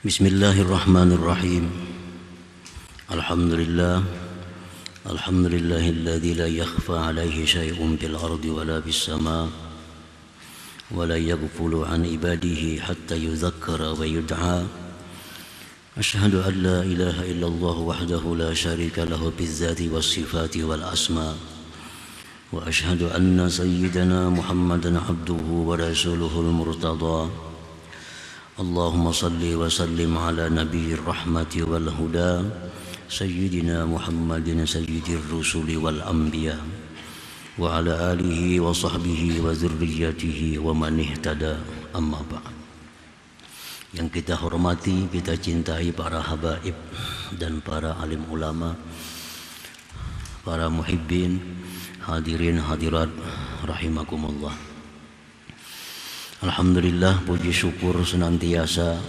Bismillahirrahmanirrahim. Alhamdulillah. Alhamdulillahilladzi la yakhfa 'alaihi syai'un fil ardi wala fis sama' wa la yaghfulu 'an ibadihi hatta yudzakkara wa yud'a. Asyhadu an la ilaha illallah wahdahu la syarika lahu fil dzati was sifati wal asma'. Wa asyhadu anna sayyidana Muhammadan 'abduhu wa rasuluhul murtada. Allahumma salli wa sallim ala nabiyyir rahmati wal huda sayyidina Muhammadin sayyidir rusuli wal anbiya wa ala alihi wa sahbihi wa dzurriyyatihi wa man ihtada, amma ba'd. Yang kita hormati, kita cintai para habaib dan para alim ulama, para muhibbin, hadirin hadirat rahimakumullah. Alhamdulillah, puji syukur senantiasa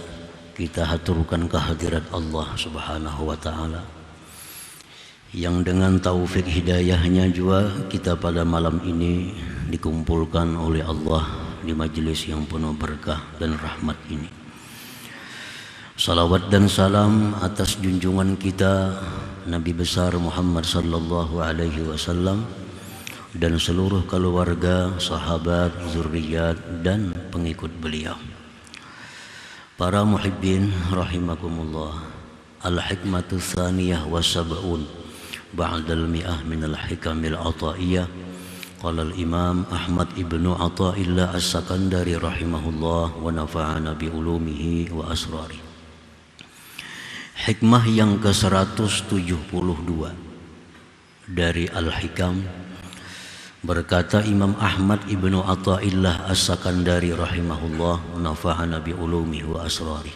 kita haturkan kehadirat Allah Subhanahu wa ta'ala, yang dengan taufik hidayahnya juga kita pada malam ini dikumpulkan oleh Allah di majelis yang penuh berkah dan rahmat ini. Salawat dan salam atas junjungan kita Nabi besar Muhammad sallallahu alaihi wasallam dan seluruh keluarga, sahabat, zurriyat dan pengikut beliau. Para muhibbin rahimakumullah. Al-hikmatu tsaniyah wa sab'un ba'dal mi'ah minal hikamil ataiyah. Qala al-imam Ahmad ibnu Athaillah as-Sakandari rahimahullah wa nafa'ana bi ulumihi wa asrari. Hikmah yang ke-172 dari Al-Hikam. Berkata Imam Ahmad ibnu Athaillah as-Sakandari rahimahullah, nafa'ana bi ulumihi wa asrari.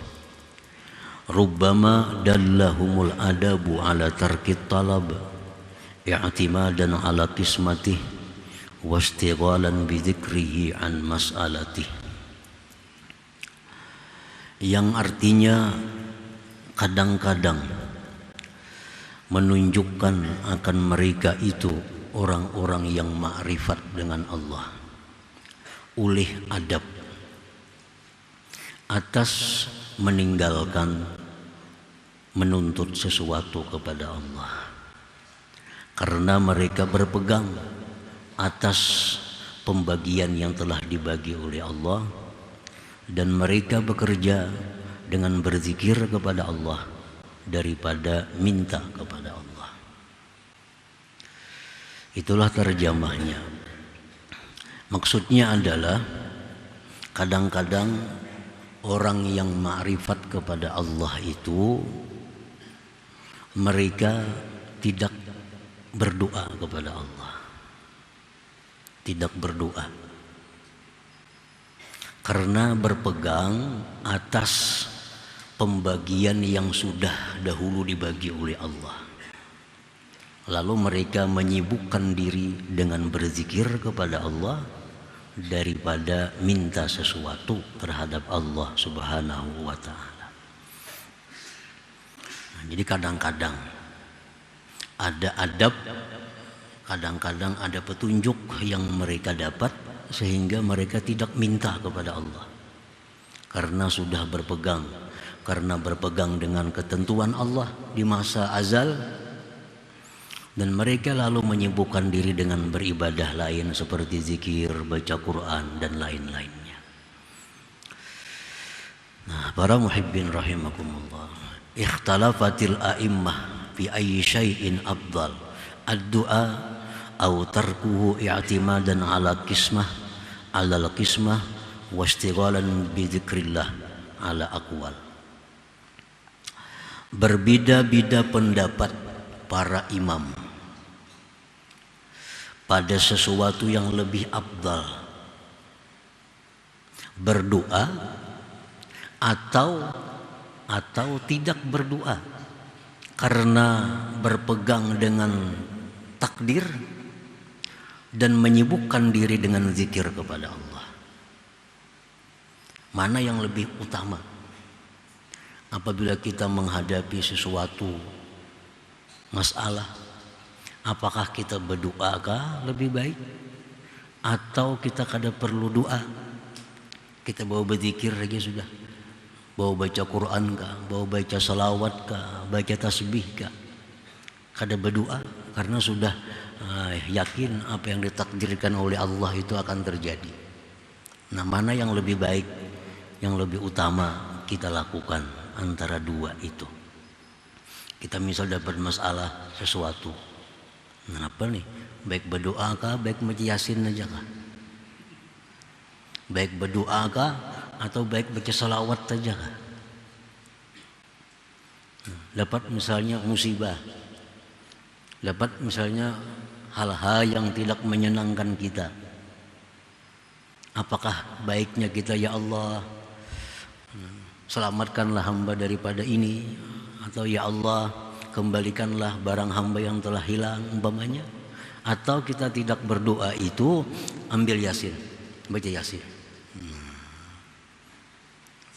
Rubbama dallahumul adabu ala tarkit talab i'timadan ala qismatih wastighalan bi dzikrihi an mas'alatih. Yang artinya kadang-kadang menunjukkan akan mereka itu orang-orang yang ma'rifat dengan Allah, ulih adab atas meninggalkan menuntut sesuatu kepada Allah, karena mereka berpegang atas pembagian yang telah dibagi oleh Allah, dan mereka bekerja dengan berzikir kepada Allah daripada minta kepada Allah. Itulah terjemahnya. Maksudnya adalah kadang-kadang orang yang ma'rifat kepada Allah itu mereka tidak berdoa kepada Allah. Tidak berdoa. Karena berpegang atas pembagian yang sudah dahulu dibagi oleh Allah. Lalu mereka menyibukkan diri dengan berzikir kepada Allah daripada minta sesuatu terhadap Allah Subhanahu wa ta'ala. Jadi kadang-kadang ada adab, kadang-kadang ada petunjuk yang mereka dapat sehingga mereka tidak minta kepada Allah. Karena sudah berpegang, karena berpegang dengan ketentuan Allah di masa azal. Dan mereka lalu menyibukkan diri dengan beribadah lain seperti zikir, baca Quran dan lain-lainnya. Nah, para muhibbin rahimakumullah, ikhtalafatil a'immah fi ayyi syai'in afdal, ad-du'a aw tarkuhu i'timadan 'ala qismah, 'ala al-qismah wa istighalan bi dzikrillah 'ala aqwal. Berbeda-beda pendapat para imam pada sesuatu yang lebih afdal, berdoa atau tidak berdoa karena berpegang dengan takdir dan menyibukkan diri dengan zikir kepada Allah. Mana yang lebih utama apabila kita menghadapi sesuatu masalah? Apakah kita berdoakah lebih baik atau kita kada perlu doa? Kita bawa berzikir saja sudah. Bau baca Quran kah, bau baca salawat kah, baca tasbih kah. Kada berdoa karena sudah yakin apa yang ditakdirkan oleh Allah itu akan terjadi. Nah, mana yang lebih baik, yang lebih utama kita lakukan antara dua itu? Kita misal dapat masalah sesuatu, nah apa nih? Baik berdoa kah, baik baca yasin aja kah? Baik berdoa kah, atau baik baca salawat saja kah? Dapat misalnya musibah, dapat misalnya hal-hal yang tidak menyenangkan kita. Apakah baiknya kita, ya Allah, selamatkanlah hamba daripada ini, atau ya Allah, kembalikanlah barang hamba yang telah hilang umpamanya. Atau kita tidak berdoa itu, ambil yasin, baca yasin.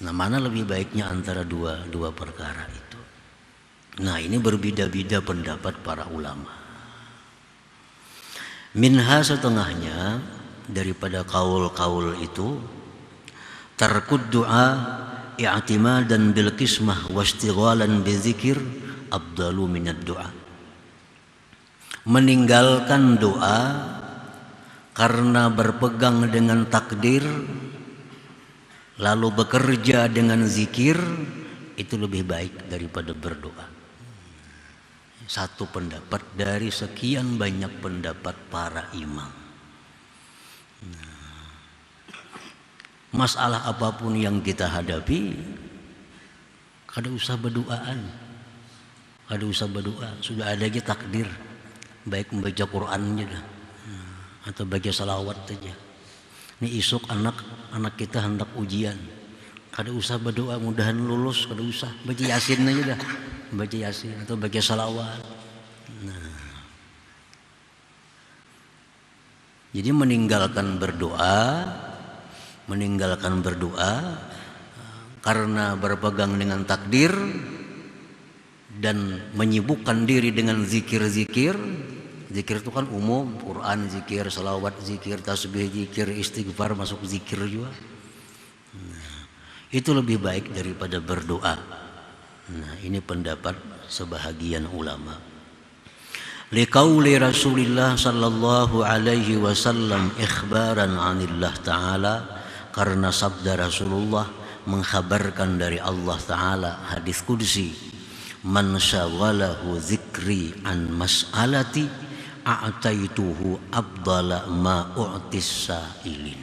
Nah, mana lebih baiknya antara dua perkara itu? Nah, ini berbeda-beda pendapat para ulama. Minha setengahnya daripada kaul-kaul itu, tarkud doa i'timadan bil qismah wastighalan bizikir afdalu minad doa. Meninggalkan doa karena berpegang dengan takdir lalu bekerja dengan zikir itu lebih baik daripada berdoa. Satu pendapat dari sekian banyak pendapat para imam. Masalah apapun yang kita hadapi, kada usah berdoaan, kada usah berdoa, sudah ada aja takdir. Baik membaca Quran aja dah, atau baca salawat saja. Ini esok anak kita hendak ujian, kada usah berdoa mudahan lulus, kada usah, baca yasin aja dah, baca yasin atau baca salawat. Nah, jadi meninggalkan berdoa karena berpegang dengan takdir dan menyibukkan diri dengan zikir-zikir. Zikir itu kan umum, Quran zikir, salawat zikir, tasbih zikir, istighfar masuk zikir juga. Nah, itu lebih baik daripada berdoa. Nah, ini pendapat sebahagian ulama. Liqauli Rasulillah sallallahu alaihi wasallam ikhbaran 'anillah ta'ala, karena sabda Rasulullah mengkhabarkan dari Allah Ta'ala, hadis qudsi, man syaghalahu dzikri an mas'alati a'taituhu afdala ma u'tis sa'ilin.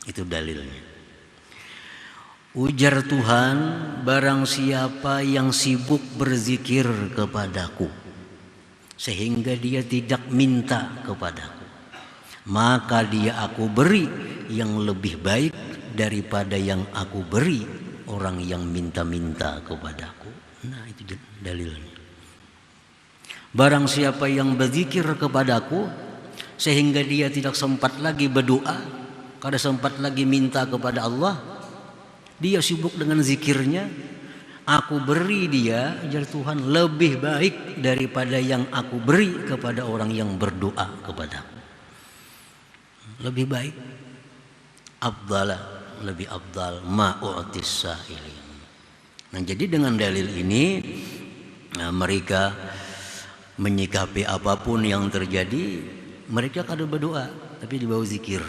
Itu dalilnya. Ujar Tuhan, barang siapa yang sibuk berzikir kepadaku sehingga dia tidak minta kepadaku, maka dia aku beri yang lebih baik daripada yang aku beri orang yang minta-minta kepadaku. Nah, itu dalilnya. Barang siapa yang berzikir kepadaku sehingga dia tidak sempat lagi berdoa, kada sempat lagi minta kepada Allah, dia sibuk dengan zikirnya, aku beri dia, ajar Tuhan, lebih baik daripada yang aku beri kepada orang yang berdoa kepadaku. Lebih baik, afdala, lebih afdal ma u'tis sa'ilin. Nah, jadi dengan dalil ini mereka menyikapi apapun yang terjadi, mereka kada berdoa tapi dibawa zikir.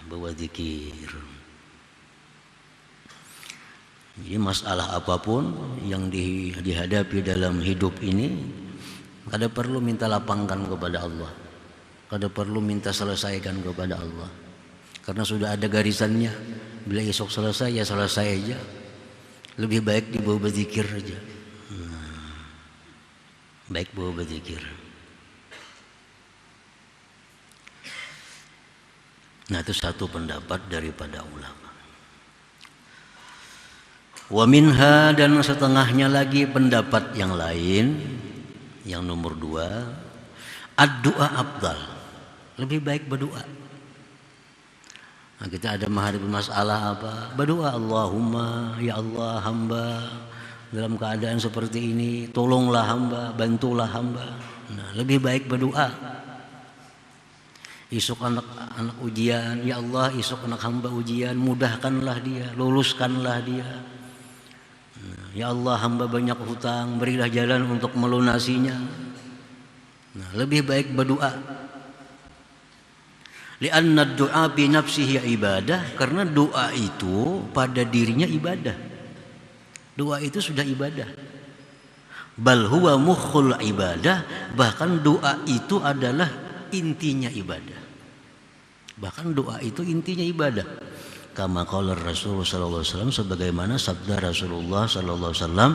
Bawa zikir. Jadi masalah apapun yang dihadapi dalam hidup ini, kada perlu minta lapangkan kepada Allah, kada perlu minta selesaikan kepada Allah, karena sudah ada garisannya. Bila esok selesai ya selesai aja. Lebih baik dibawa berzikir aja. Baik bawa berzikir. Nah, itu satu pendapat daripada ulama. Wa minha, dan setengahnya lagi pendapat yang lain, yang nomor 2, ad-du'a afdal, lebih baik berdoa. Nah, kita ada menghadapi masalah apa, berdoa, Allahumma, ya Allah, hamba dalam keadaan seperti ini, tolonglah hamba, bantulah hamba. Nah, lebih baik berdoa. Esok anak ujian, ya Allah, esok anak hamba ujian, mudahkanlah dia, luluskanlah dia. Ya Allah, hamba banyak hutang, berilah jalan untuk melunasinya. Nah, lebih baik berdoa. Li'anna ad-du'a bi nafsihi ibadah, karena doa itu pada dirinya ibadah. Doa itu sudah ibadah. Bal huwa mukhul ibadah, bahkan doa itu adalah intinya ibadah. Bahkan doa itu intinya ibadah. Kama qala Rasul sallallahu alaihi wasallam, sebagaimana sabda Rasulullah sallallahu alaihi wasallam,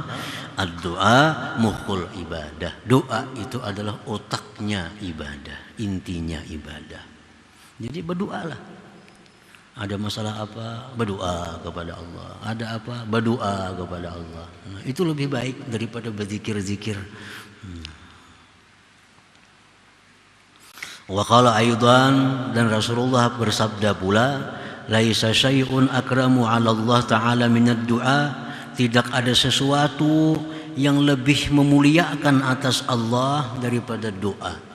ad-du'a mukhul ibadah. Doa itu adalah otaknya ibadah, intinya ibadah. Jadi berdoalah. Ada masalah apa, berdoa kepada Allah. Ada apa, berdoa kepada Allah. Nah, itu lebih baik daripada berzikir-zikir. Wa qala aidan, dan Rasulullah bersabda pula, laisa syai'un akramu 'ala Allah taala minad du'a, tidak ada sesuatu yang lebih memuliakan atas Allah daripada doa.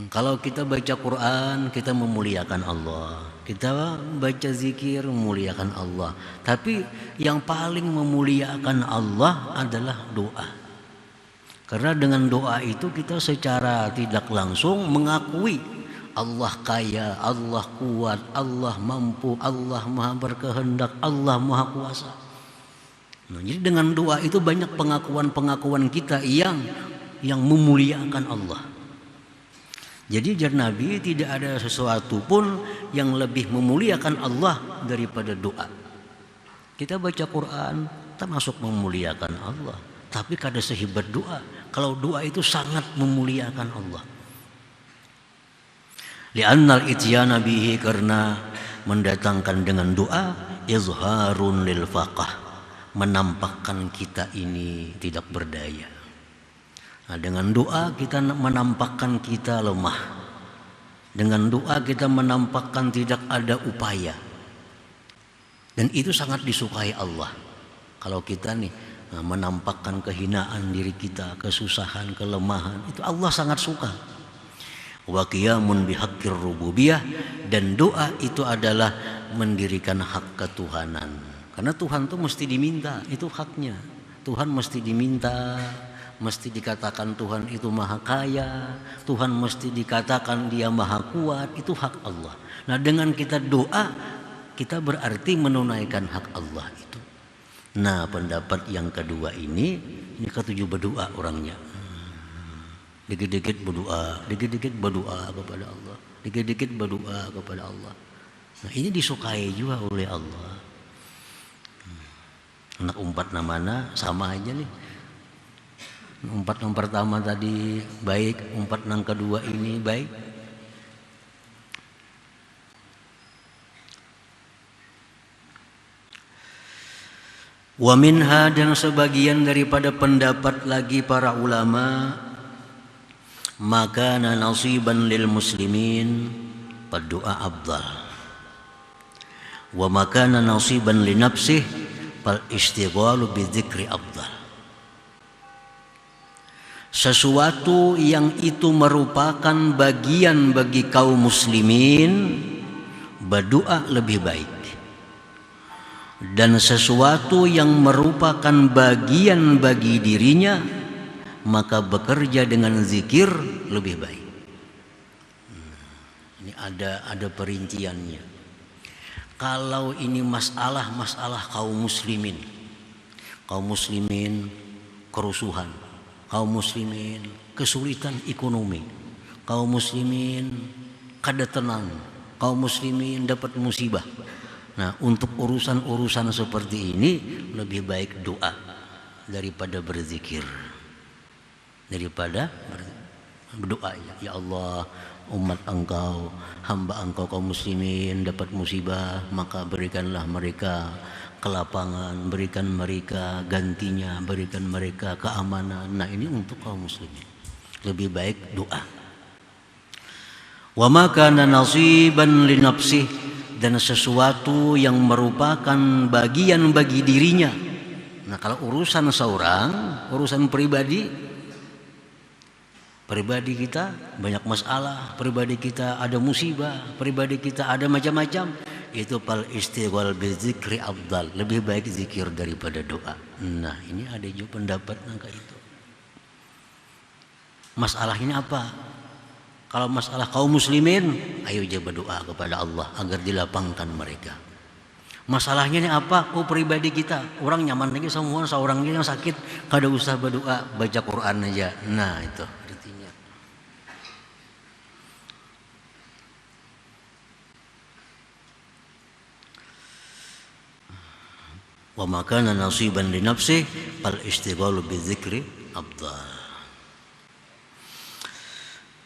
Kalau kita baca Quran, kita memuliakan Allah. Kita baca zikir, memuliakan Allah. Tapi yang paling memuliakan Allah adalah doa. Karena dengan doa itu kita secara tidak langsung mengakui Allah kaya, Allah kuat, Allah mampu, Allah maha berkehendak, Allah maha kuasa. Nah, jadi dengan doa itu banyak pengakuan-pengakuan kita yang memuliakan Allah. Jadi jar Nabi, tidak ada sesuatu pun yang lebih memuliakan Allah daripada doa. Kita baca Quran termasuk memuliakan Allah, tapi kada sehebat doa. Kalau doa itu sangat memuliakan Allah. Li'annal ityana bihi, karena mendatangkan dengan doa izharun lil faqah, menampakkan kita ini tidak berdaya. Nah, dengan doa kita menampakkan kita lemah. Dengan doa kita menampakkan tidak ada upaya. Dan itu sangat disukai Allah. Kalau kita nih menampakkan kehinaan diri kita, kesusahan, kelemahan, itu Allah sangat suka. Wa qiyamun bihaqqir rububiyah, dan doa itu adalah mendirikan hak ketuhanan. Karena Tuhan itu mesti diminta, itu haknya. Tuhan mesti diminta, mesti dikatakan Tuhan itu maha kaya, Tuhan mesti dikatakan dia maha kuat, itu hak Allah. Nah, dengan kita doa, kita berarti menunaikan hak Allah itu. Nah, pendapat yang kedua ini ketujuh berdoa orangnya. Dikit-dikit berdoa, dikit-dikit berdoa kepada Allah, dikit-dikit berdoa kepada Allah. Nah, ini disukai juga oleh Allah. Anak umpat namanya sama aja nih. Umpat yang pertama tadi baik, umpat yang kedua ini baik. Wa minha, dan sebagian daripada pendapat lagi para ulama, maka nasiban lil muslimin, berdoa afdal. Wa makana nasiban li nafsih, fal istighalu bi dzikri afdal. Sesuatu yang itu merupakan bagian bagi kaum muslimin, berdoa lebih baik. Dan sesuatu yang merupakan bagian bagi dirinya, maka bekerja dengan zikir lebih baik. Ini ada perinciannya. Kalau ini masalah kaum muslimin kerusuhan, kaum muslimin kesulitan ekonomi, kaum muslimin kada tenang, kaum muslimin dapat musibah. Nah, untuk urusan-urusan seperti ini lebih baik doa daripada berzikir. Daripada berdoa, ya Allah, umat engkau, hamba engkau kaum muslimin dapat musibah, maka berikanlah mereka kelapangan, berikan mereka gantinya, berikan mereka keamanan. Nah, ini untuk kaum muslimin. Lebih baik doa. Wa ma kana nasiban li nafsih, dan sesuatu yang merupakan bagian bagi dirinya. Nah, kalau urusan seorang, urusan pribadi kita banyak masalah, pribadi kita ada musibah, pribadi kita ada macam-macam, itu fal istighfar bi dzikri afdal, lebih baik zikir daripada doa. Nah, ini ada juga pendapat kayak itu. Masalahnya apa? Kalau masalah kaum muslimin, ayo aja berdoa kepada Allah agar dilapangkan mereka. Masalahnya ini apa? Oh, pribadi kita, orang nyaman lagi semua, seorang yang sakit, kada usah berdoa, baca Quran aja. Nah, itu artinya. Wa makana nasiban li nafsi fal istighalu bidzikri afdal.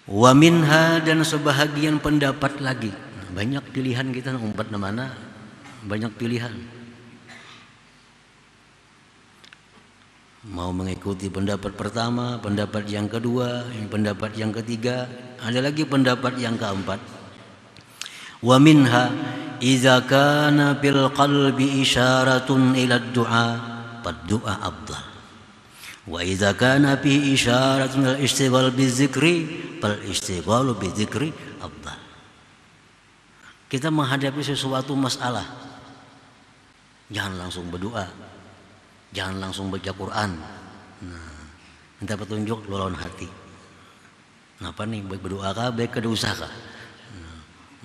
Wa minha, dan sebahagian pendapat lagi. Banyak pilihan kita umpat mana, banyak pilihan. Mau mengikuti pendapat pertama, pendapat yang kedua, pendapat yang ketiga, ada lagi pendapat yang keempat. Wa minha idza kana bil qalbi isyaratun ila du'a fad du'a afdal. Wa idza kana fi isyaratun al istighal bizikri fal istighalu bizikri afdal. Kita menghadapi sesuatu masalah, jangan langsung berdoa, jangan langsung baca Quran. Nah, minta petunjuk lawan hati. Kenapa nih berdoa kah baik kada usah kah?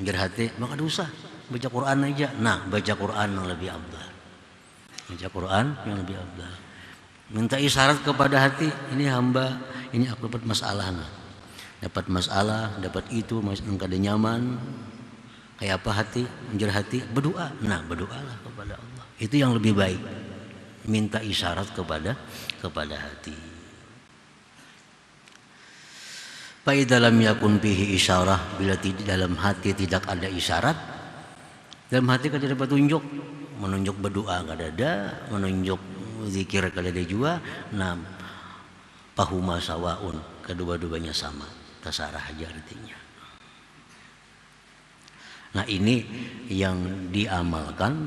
Ngir hati maka kada usah, baca Quran aja. Nah, baca Quran yang lebih afdal. Baca Quran yang lebih afdal. Minta isyarat kepada hati, ini hamba, ini aku dapat masalah. Dapat masalah, dapat itu, kada nyaman. Kayak apa hati, menjer hati, berdoa. Nah, berdoalah kepada Allah. Itu yang lebih baik. Minta isyarat kepada hati. Fa idza lam yakun fihi isyarah, bila dalam hati tidak ada isyarat, dalam hati kada ada petunjuk, menunjuk berdoa kada ada, menunjuk zikir kada ada juga. Nah, fahuma sawaun, kedua-duanya sama, terserah aja artinya. Nah, ini yang diamalkan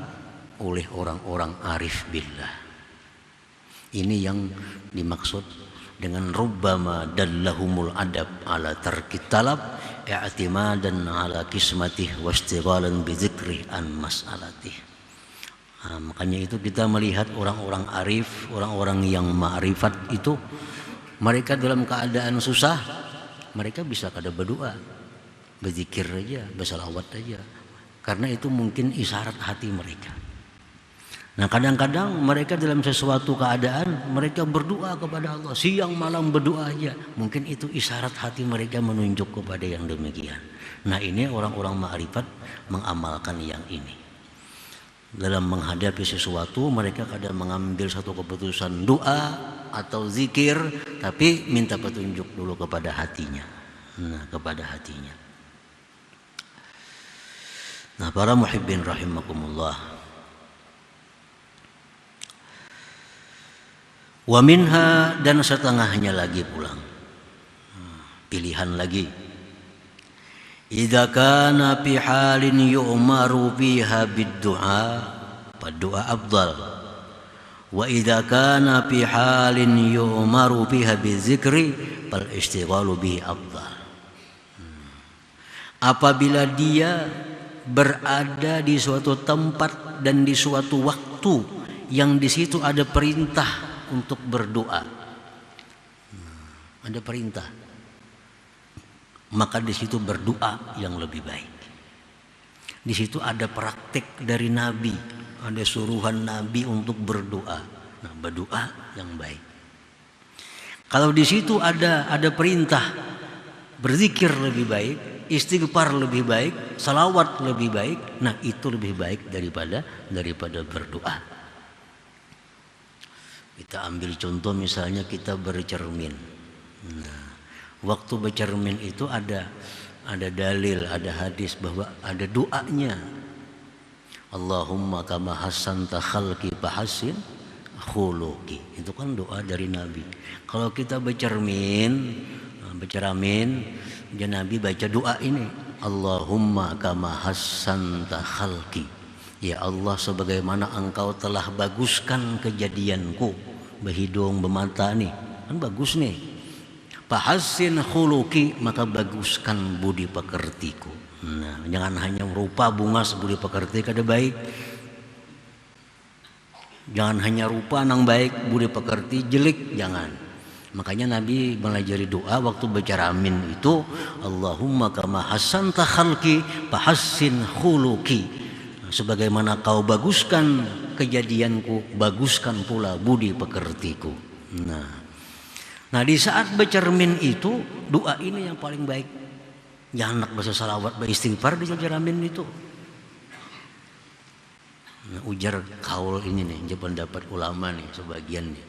oleh orang-orang arif billah. Ini yang dimaksud dengan rubbama dallahumul adab ala tarkit talab i'timadan ala kismatih wastighalan bizikri an mas'alatih. Nah, makanya itu kita melihat orang-orang arif, orang-orang yang ma'rifat itu, mereka dalam keadaan susah, mereka bisa kada berdoa, berzikir aja, bersalawat aja, karena itu mungkin isyarat hati mereka. Nah, kadang-kadang mereka dalam sesuatu keadaan mereka berdoa kepada Allah, siang malam berdoa aja, mungkin itu isyarat hati mereka menunjuk kepada yang demikian. Nah, ini orang-orang ma'rifat mengamalkan yang ini. Dalam menghadapi sesuatu mereka kadang mengambil satu keputusan doa atau zikir, tapi minta petunjuk dulu kepada hatinya. Nah, kepada hatinya. Nah, para muhibbin rahimakumullah. Wa minha, dan setengahnya lagi pulang. Pilihan lagi. Idza kana fi halin yu'maru fiha bid-du'a fad-du'a afdal. Wa idza kana fi halin yu'maru fiha bizikri fal istighalu bihi afdal. Apabila dia berada di suatu tempat dan di suatu waktu yang di situ ada perintah untuk berdoa, ada perintah, maka di situ berdoa yang lebih baik. Di situ ada praktik dari Nabi, ada suruhan Nabi untuk berdoa. Nah, berdoa yang baik. Kalau di situ ada perintah berzikir lebih baik, istighfar lebih baik, salawat lebih baik, nah itu lebih baik daripada berdoa. Kita ambil contoh misalnya kita bercermin. Nah, waktu bercermin itu ada dalil, ada hadis bahwa ada doanya. Allahumma kama hassanta khalqi fahassin khuluqi. Itu kan doa dari Nabi. Kalau kita bercermin, ya Nabi baca doa ini. Allahumma kama hassanta khalqi. Ya Allah, sebagaimana engkau telah baguskan kejadianku, berhidung, bermata nih, kan bagus nih. Fahassin khuluqi, maka baguskan budi pekertiku. Nah, jangan hanya rupa bunga sebudi pekerti kada baik. Jangan hanya rupa nang baik, budi pekerti, jelek jangan. Makanya Nabi melajari doa waktu baca ramin itu, Allahumma kama hasanta khalqi fahassin khuluqi. Sebagaimana kau baguskan kejadianku, baguskan pula budi pekertiku. Nah di saat baca ramin itu, doa ini yang paling baik. Jangan nak baca salawat, beristighfar di baca ramin itu. Nah, ujar kaul ini nih, pendapat ulama nih sebagian nih.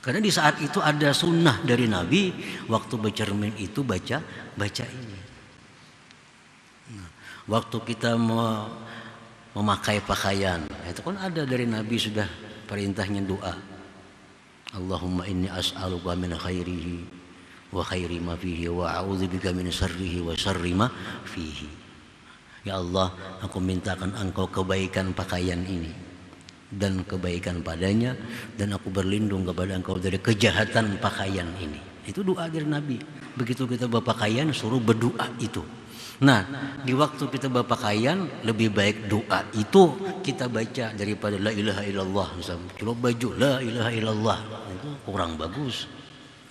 Karena di saat itu ada sunnah dari Nabi waktu bercermin itu baca ini. Nah, waktu kita mau memakai pakaian, itu kan ada dari Nabi sudah perintahnya doa. Allahumma inni as'aluka min khairihi wa khairi ma fihi wa a'udzubika min syarrihi wa syarri ma fihi. Ya Allah, aku mintakan engkau kebaikan pakaian ini dan kebaikan padanya, dan aku berlindung kepada engkau dari kejahatan pakaian ini. Itu doa dari Nabi. Begitu kita berpakaian suruh berdoa itu. Nah, di waktu kita berpakaian lebih baik doa itu kita baca daripada la ilaha illallah. Misalnya kalau baju la ilaha illallah itu kurang bagus.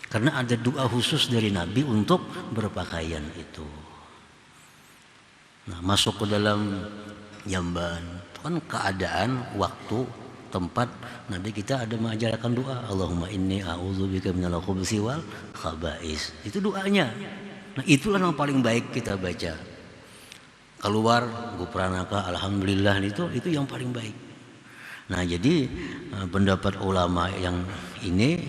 Karena ada doa khusus dari Nabi untuk berpakaian itu. Nah, masuk ke dalam jamban kan keadaan, waktu, tempat, Nabi kita ada mengajarkan doa, Allahumma inni a'udzubika minal khubuthi wal khaba'is. Itu doanya. Nah, itulah yang paling baik kita baca. Keluar gupranaka alhamdulillah itu yang paling baik. Nah, jadi pendapat ulama yang ini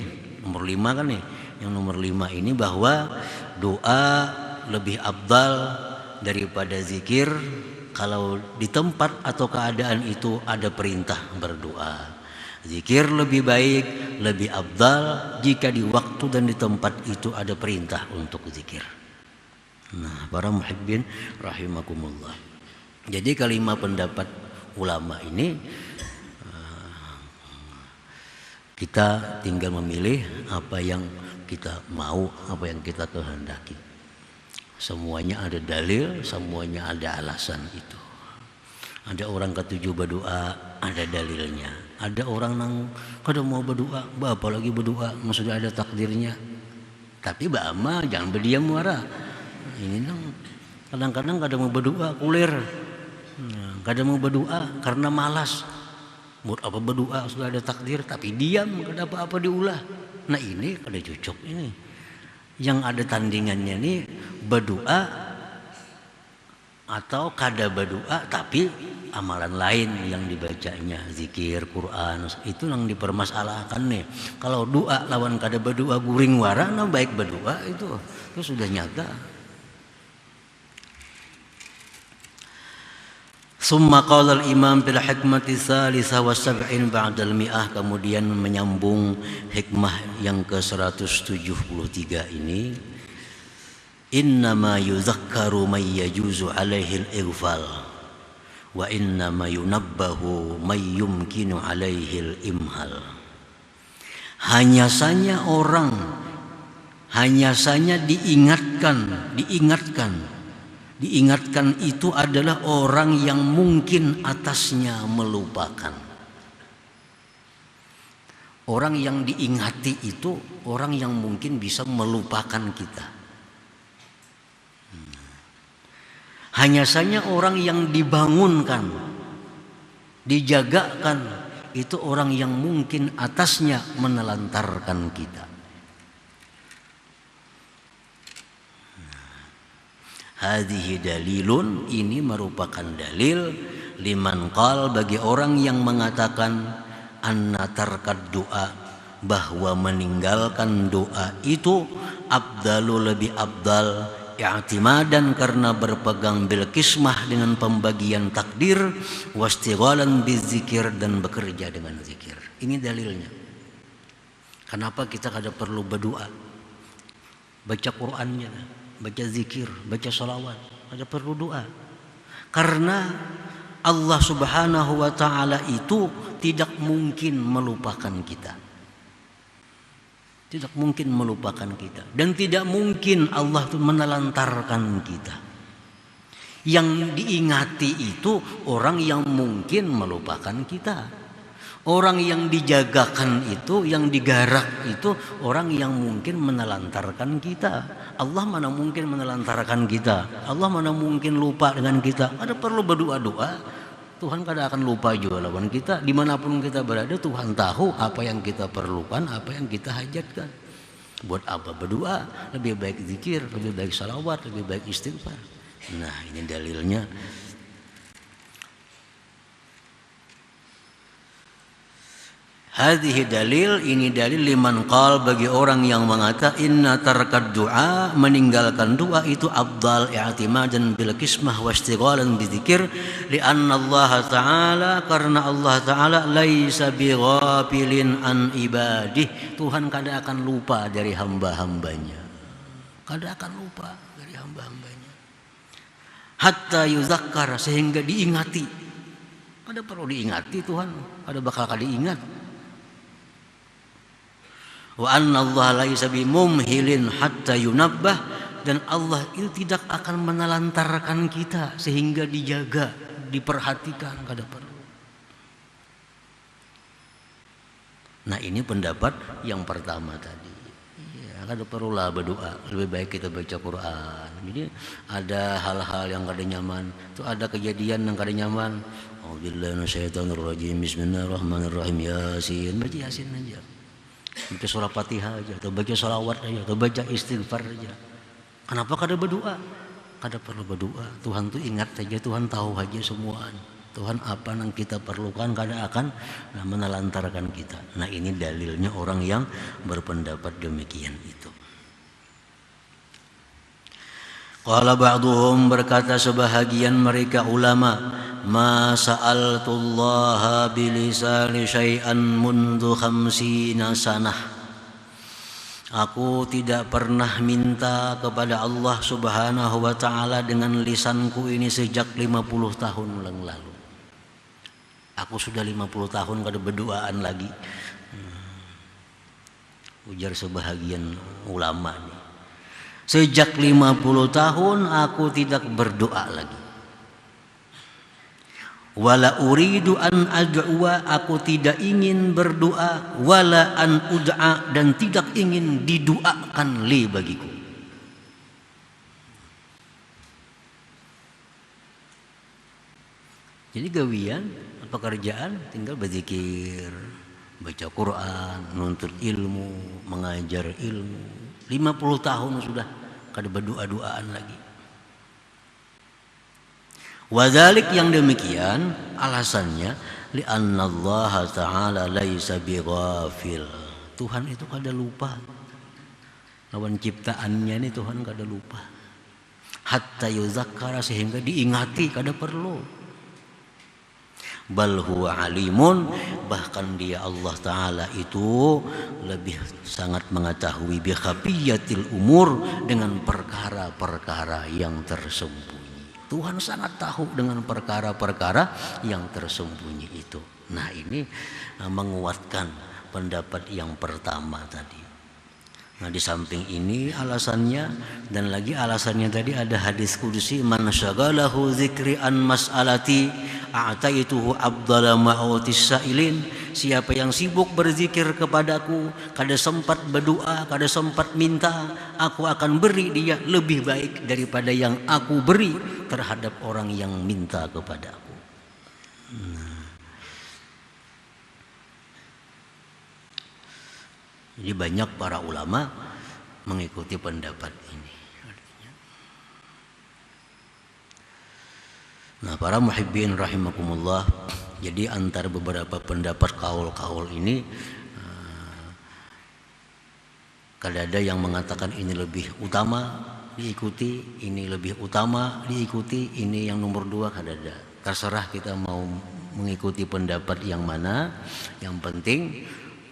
nomor 5 kan nih. Yang nomor 5 ini bahwa doa lebih afdal daripada zikir kalau di tempat atau keadaan itu ada perintah berdoa. Zikir lebih baik, lebih afdal jika di waktu dan di tempat itu ada perintah untuk zikir. Nah, para muhibbin rahimakumullah. Jadi kalimat pendapat ulama ini kita tinggal memilih apa yang kita mau, apa yang kita kehendaki. Semuanya ada dalil, semuanya ada alasan itu. Ada orang ketujuh berdoa, ada dalilnya. Ada orang nang kada mau berdoa, apalagi berdoa, maksudnya ada takdirnya. Tapi bama jangan berdiam muara. Ini nang kadang-kadang kada mau berdoa, kulir. Kada mau berdoa karena malas. Buat apa berdoa sudah ada takdir, tapi diam, kada apa-apa diulah. Nah ini kada cocok ini. Yang ada tandingannya nih berdoa atau kada berdoa tapi amalan lain yang dibacanya, zikir, Quran, itu yang dipermasalahkan nih. Kalau doa lawan kada berdoa guring wara, nah baik berdoa itu sudah nyata. Summa qala al-imam bil hikmati tsalitsah wa sab'in ba'da al-mi'ah, kemudian menyambung hikmah yang ke-173 ini, innama yuzakkaru may yajuzu alaihi al-ighfal wa innama yunabbahu may yumkinu alaihi al-imhal. Hanya saja diingatkan itu adalah orang yang mungkin atasnya melupakan. Orang yang diingati itu orang yang mungkin bisa melupakan kita. Hanya saja orang yang dibangunkan, dijagakan, itu orang yang mungkin atasnya menelantarkan kita. Hadhihi dalilun, ini merupakan dalil liman qal, bagi orang yang mengatakan anna tarkad doa, bahwa meninggalkan doa itu afdalu, lebih afdal, i'timadan, karena berpegang bil kismah, dengan pembagian takdir, wastighalan bizikir, dan bekerja dengan zikir. Ini dalilnya. Kenapa kita kada perlu berdoa? Baca Qur'annya, baca zikir, baca salawat, ada perlu doa. Karena Allah Subhanahu wa ta'ala itu tidak mungkin melupakan kita. Tidak mungkin melupakan kita. Dan tidak mungkin Allah itu menelantarkan kita. Yang diingati itu orang yang mungkin melupakan kita. Orang yang dijagakan itu, yang digarak itu orang yang mungkin menelantarkan kita. Allah mana mungkin menelantarkan kita. Allah mana mungkin lupa dengan kita. Ada perlu berdoa-doa. Tuhan kadang akan lupa juga lawan kita. Dimanapun kita berada, Tuhan tahu apa yang kita perlukan, apa yang kita hajatkan. Buat apa berdoa? Lebih baik zikir, lebih baik salawat, lebih baik istighfar. Nah, ini dalilnya. Hadhihi dalil, ini dalil liman qal, bagi orang yang mengatakan inna tarkad du'a, meninggalkan doa itu afdal i'timadan bil qismah wa istighalan bidzikir, li'anna Allah Ta'ala, karena Allah Ta'ala laisa bighafilin an ibadih, Tuhan kadang akan lupa dari hamba-hambanya. Kadang akan lupa dari hamba-hambanya. Hatta yuzakkar, sehingga diingati. Ada perlu diingati Tuhan, ada bakal diingat. Wa anna Allah laisa bimumhilin hatta yunabbah, dan Allah itu tidak akan menelantarkan kita sehingga dijaga, diperhatikan kada perlu. Nah, ini pendapat yang pertama tadi. Ya, kada perlulah berdoa, lebih baik kita baca Quran. Jadi ada hal-hal yang kada nyaman, itu ada kejadian yang kada nyaman. A'udzubillahi minasyaitonirrajim. Bismillahirrahmanirrahim. Yasin, baca Yasin aja. Baca surah Fatihah aja, atau baca salawat aja, atau baca istighfar aja. Kenapa kada berdoa? Kada perlu berdoa. Tuhan tuh ingat saja, Tuhan tahu aja semua. Tuhan apa yang kita perlukan kada akan menelantarkan kita. Nah, ini dalilnya orang yang berpendapat demikian itu. Qala ba'duhum, berkata sebahagian mereka ulama, ma sa'altullaha bilisani syai'an mundu khamsina sanah. Aku tidak pernah minta kepada Allah Subhanahu wa ta'ala dengan lisanku ini sejak 50 tahun yang lalu. Aku sudah 50 tahun kada berdoaan lagi. Ujar sebahagian ulama nih. Sejak 50 tahun aku tidak berdoa lagi. Wala uridu an ad'ua, aku tidak ingin berdoa, wala an ud'a, dan tidak ingin didoakan li bagiku. Jadi gawian, pekerjaan tinggal berzikir, baca Quran, nuntut ilmu, mengajar ilmu. 50 tahun sudah kada berdoa-doaan lagi. Wadzalik, yang demikian alasannya li'anna Allah Ta'ala laisa bighafil. Tuhan itu kada lupa. Lawan ciptaannya ini Tuhan kada lupa. Hatta yuzakkara, sehingga diingati kada perlu. Bal huwa alimun, bahkan dia Allah Ta'ala itu lebih sangat mengetahui bi khafiyatil umur, dengan perkara-perkara yang tersembunyi. Tuhan sangat tahu dengan perkara-perkara yang tersembunyi itu. Nah, ini menguatkan pendapat yang pertama tadi. Nah, di samping ini alasannya, dan lagi alasannya tadi ada hadis qudsi, man syagalahu dzikri an mas'alati a'taituhu afdala ma'utis sa'ilin. Siapa yang sibuk berzikir kepadaku, kada sempat berdoa, kada sempat minta, aku akan beri dia lebih baik daripada yang aku beri terhadap orang yang minta kepadaku. Jadi banyak para ulama mengikuti pendapat ini. Nah, para muhibbin rahimakumullah, jadi antara beberapa pendapat kaul-kaul ini, kada ada yang mengatakan ini lebih utama diikuti, ini lebih utama diikuti, ini yang nomor 2, kada ada. Terserah kita mau mengikuti pendapat yang mana. Yang penting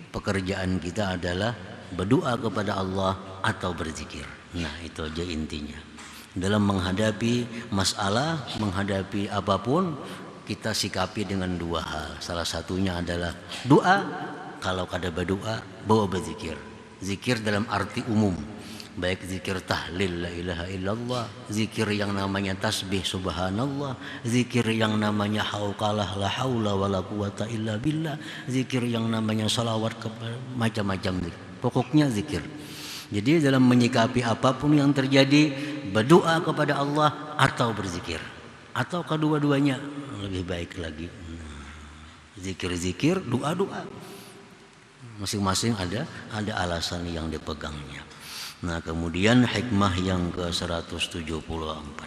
pekerjaan kita adalah berdoa kepada Allah atau berzikir. Nah, itu aja intinya. Dalam menghadapi masalah, menghadapi apapun, kita sikapi dengan 2 hal. Salah satunya adalah doa. Kalau kada berdoa, bawa berzikir. Zikir dalam arti umum. baik zikir tahlil la ilaha illallah, zikir yang namanya tasbih subhanallah, zikir yang namanya hauqalah la haula wala quwata illa billah, zikir yang namanya salawat, macam-macam zikir. Pokoknya zikir. Jadi dalam menyikapi apapun yang terjadi, berdoa kepada Allah atau berzikir, atau kedua-duanya lebih baik lagi. Zikir-zikir, doa-doa, masing-masing ada alasan yang dipegangnya. Nah, kemudian hikmah yang ke-174.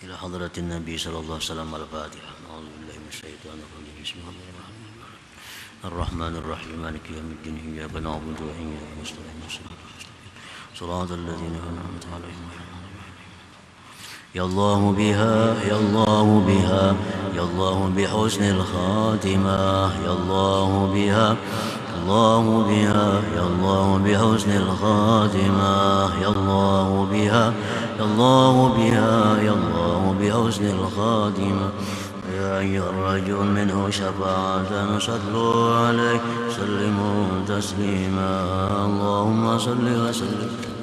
Ila hadratin Nabi sallallahu alaihi wasallam al-Fatihah. A'udzubillahi minasyaitonir rajim. Bismillahirrahmanirrahim. Ar-Rahmanir Rahim. Maliki yaumiddin. Iyyaka na'budu wa iyyaka nasta'in. Shiratal ladzina an'amta 'alaihim. يا الله بها يا الله بها يا الله بحسن الخاتمة يا الله بها الله بها يا الله بحسن الخاتمة يا الله بها يا الله بها يا الله بحسن الخاتمة يا أيها الرجل منه شفاعة صلوا عليه سلموا تسليما اللهم صل وسلم